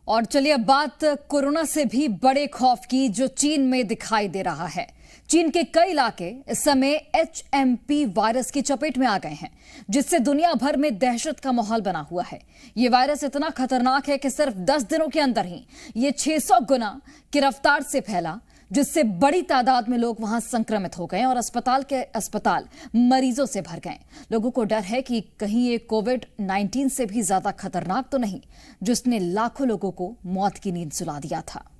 और चलिए अब बात कोरोना से भी बड़े खौफ की जो चीन में दिखाई दे रहा है। चीन के कई इलाके इस समय HMP वायरस की चपेट में आ गए हैं, जिससे दुनिया भर में दहशत का माहौल बना हुआ है। ये वायरस इतना खतरनाक है कि सिर्फ 10 दिनों के अंदर ही ये 600 गुना की रफ्तार से फैला, जिससे बड़ी तादाद में लोग वहां संक्रमित हो गए और अस्पताल मरीजों से भर गए। लोगों को डर है कि कहीं ये कोविड-19 से भी ज्यादा खतरनाक तो नहीं, जिसने लाखों लोगों को मौत की नींद सुला दिया था।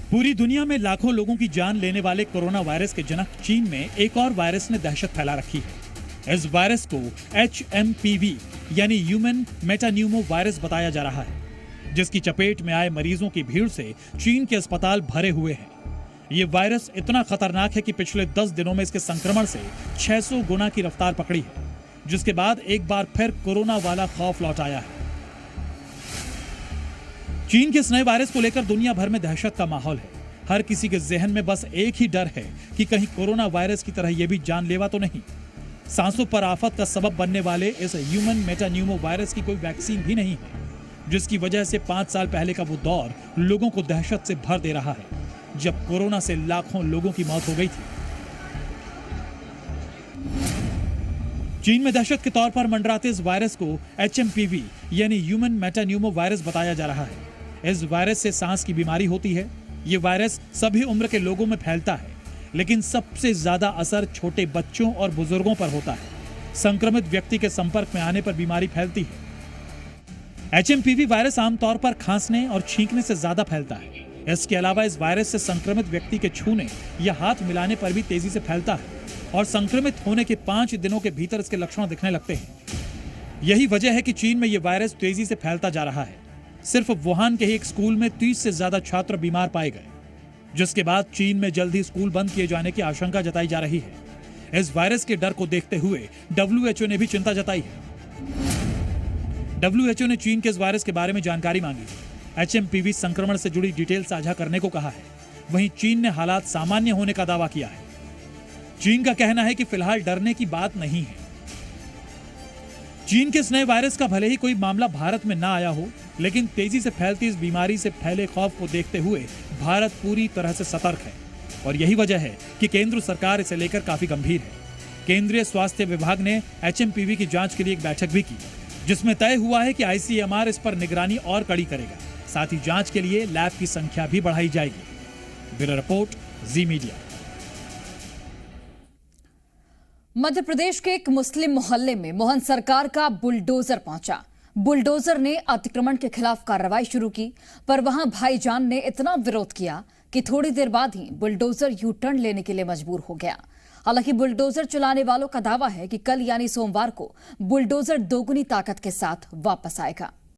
पूरी दुनिया में लाखों लोगों की जान लेने वाले कोरोना वायरस के जनक चीन में एक और वायरस ने दहशत फैला रखी है। इस वायरस को HMPV यानी ह्यूमन मेटान्यूमो वायरस बताया जा रहा है, जिसकी चपेट में आए मरीजों की भीड़ से चीन के अस्पताल भरे हुए हैं। ये वायरस इतना खतरनाक है कि पिछले 10 दिनों में इसके संक्रमण से 600 गुना की रफ्तार पकड़ी है, जिसके बाद एक बार फिर कोरोना वाला खौफ लौट आया है। चीन के इस नए वायरस को लेकर दुनिया भर में दहशत का माहौल है। हर किसी के जहन में बस एक ही डर है कि कहीं कोरोना वायरस की तरह यह भी जानलेवा तो नहीं। सांसों पर आफत का सबब बनने वाले इस ह्यूमन मेटान्यूमो वायरस की कोई वैक्सीन भी नहीं है, जिसकी वजह से 5 साल पहले का वो दौर लोगों को दहशत से भर दे रहा है, जब कोरोना से लाखों लोगों की मौत हो गई थी। चीन में दहशत के तौर पर मंडराते इस वायरस को HMPV यानी ह्यूमन मेटान्यूमो वायरस बताया जा रहा है। इस वायरस से सांस की बीमारी होती है। ये वायरस सभी उम्र के लोगों में फैलता है, लेकिन सबसे ज्यादा असर छोटे बच्चों और बुजुर्गों पर होता है। संक्रमित व्यक्ति के संपर्क में आने पर बीमारी फैलती है। HMPV वायरस आमतौर पर खांसने और छींकने से ज्यादा फैलता है। इसके अलावा इस वायरस से संक्रमित व्यक्ति के छूने या हाथ मिलाने पर भी तेजी से फैलता है और संक्रमित होने के 5 दिनों के भीतर इसके लक्षण दिखने लगते हैं। यही वजह है कि चीन में यह वायरस तेजी से फैलता जा रहा है। सिर्फ वुहान के ही एक स्कूल में 30 से ज्यादा छात्र बीमार पाए गए, जिसके बाद चीन में जल्द ही स्कूल बंद किए जाने की आशंका जताई जा रही है। इस वायरस के डर को देखते हुए WHO ने भी चिंता जताई है। WHO ने चीन के इस वायरस के बारे में जानकारी मांगी। HMPV संक्रमण से जुड़ी डिटेल साझा करने को कहा है। वहीं चीन ने हालात सामान्य होने का दावा किया है। चीन का कहना है कि फिलहाल डरने की बात नहीं है। चीन के इस नए वायरस का भले ही कोई मामला भारत में ना आया हो, लेकिन तेजी से फैलती इस बीमारी से फैले खौफ को देखते हुए भारत पूरी तरह से सतर्क है और यही वजह है कि केंद्र सरकार इसे लेकर काफी गंभीर है। केंद्रीय स्वास्थ्य विभाग ने HMPV की जांच के लिए एक बैठक भी की, जिसमें तय हुआ है कि ICMR इस पर निगरानी और कड़ी करेगा। साथ ही जांच के लिए लैब की संख्या भी बढ़ाई जाएगी। ब्यूरो रिपोर्ट, जी मीडिया। मध्य प्रदेश के एक मुस्लिम मोहल्ले में मोहन सरकार का बुलडोजर पहुंचा। बुलडोजर ने अतिक्रमण के खिलाफ कार्रवाई शुरू की, पर वहां भाईजान ने इतना विरोध किया कि थोड़ी देर बाद ही बुलडोजर यू टर्न लेने के लिए मजबूर हो गया। हालांकि बुलडोजर चलाने वालों का दावा है कि कल यानी सोमवार को बुलडोजर दोगुनी ताकत के साथ वापस आएगा।